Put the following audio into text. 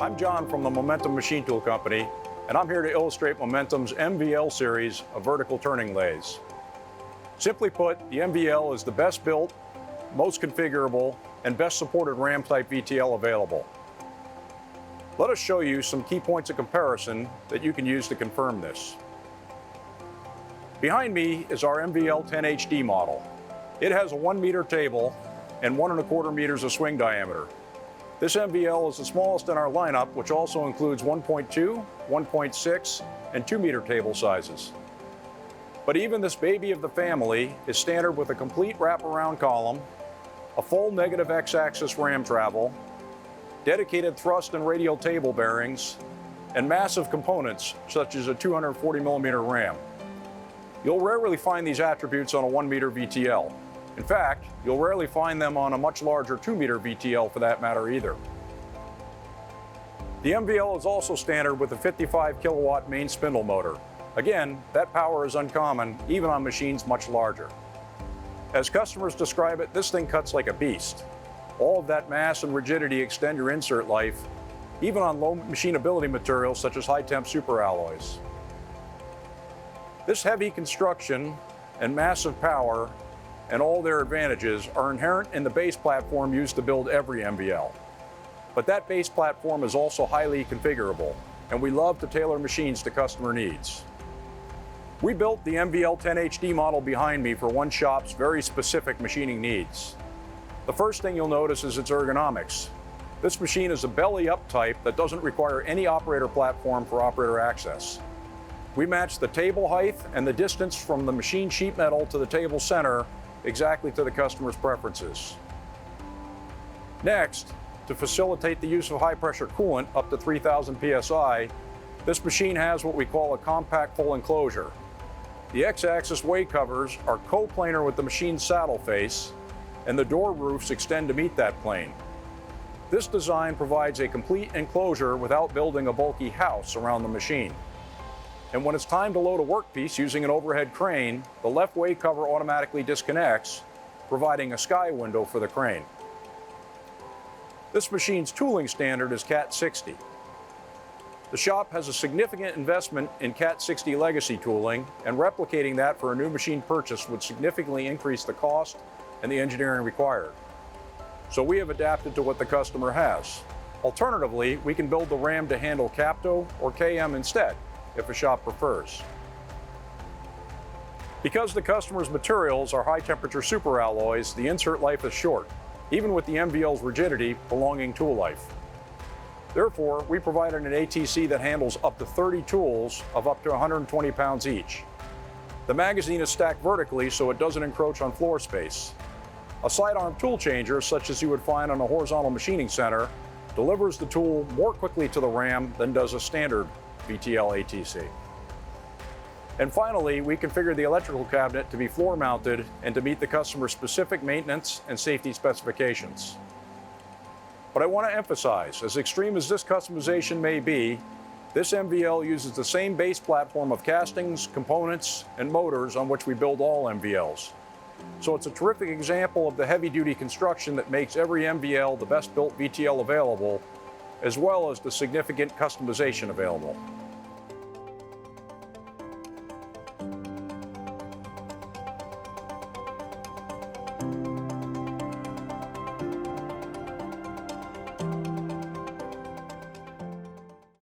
I'm John from the Momentum Machine Tool Company, and I'm here to illustrate Momentum's MVL series of vertical turning lathes. Simply put, the MVL is the best built, most configurable, and best supported RAM type VTL available. Let us show you some key points of comparison that you can use to confirm this. Behind me is our MVL-10HD model. It has a 1 meter table and 1¼ meters of swing diameter. This MVL is the smallest in our lineup, which also includes 1.2, 1.6, and 2 meter table sizes. But even this baby of the family is standard with a complete wraparound column, a full negative X-axis ram travel, dedicated thrust and radial table bearings, and massive components such as a 240 millimeter ram. You'll rarely find these attributes on a 1 meter VTL. In fact, you'll rarely find them on a much larger 2 meter VTL for that matter either. The MVL is also standard with a 55 kilowatt main spindle motor. Again, that power is uncommon even on machines much larger. As customers describe it, this thing cuts like a beast. All of that mass and rigidity extend your insert life, even on low machinability materials such as high-temp superalloys. This heavy construction and massive power and all their advantages are inherent in the base platform used to build every MVL. But that base platform is also highly configurable, and we love to tailor machines to customer needs. We built the MVL-10HD model behind me for one shop's very specific machining needs. The first thing you'll notice is its ergonomics. This machine is a belly-up type that doesn't require any operator platform for operator access. We match the table height and the distance from the machine sheet metal to the table center exactly to the customer's preferences. Next, to facilitate the use of high-pressure coolant up to 3,000 psi, this machine has what we call a compact full enclosure. The X-axis way covers are coplanar with the machine's saddle face, and the door roofs extend to meet that plane. This design provides a complete enclosure without building a bulky house around the machine. And when it's time to load a workpiece using an overhead crane, the left way cover automatically disconnects, providing a sky window for the crane. This machine's tooling standard is Cat 60. The shop has a significant investment in Cat 60 legacy tooling, and replicating that for a new machine purchase would significantly increase the cost and the engineering required. So we have adapted to what the customer has. Alternatively, we can build the RAM to handle CAPTO or KM instead, if a shop prefers. Because the customer's materials are high-temperature superalloys, the insert life is short, even with the MVL's rigidity prolonging tool life. Therefore, we provided an ATC that handles up to 30 tools of up to 120 pounds each. The magazine is stacked vertically so it doesn't encroach on floor space. A sidearm tool changer, such as you would find on a horizontal machining center, delivers the tool more quickly to the RAM than does a standard VTL ATC. And finally, we configured the electrical cabinet to be floor mounted and to meet the customer's specific maintenance and safety specifications. But I want to emphasize, as extreme as this customization may be, this MVL uses the same base platform of castings, components, and motors on which we build all MVLs. So it's a terrific example of the heavy-duty construction that makes every MVL the best built VTL available, as well as the significant customization available.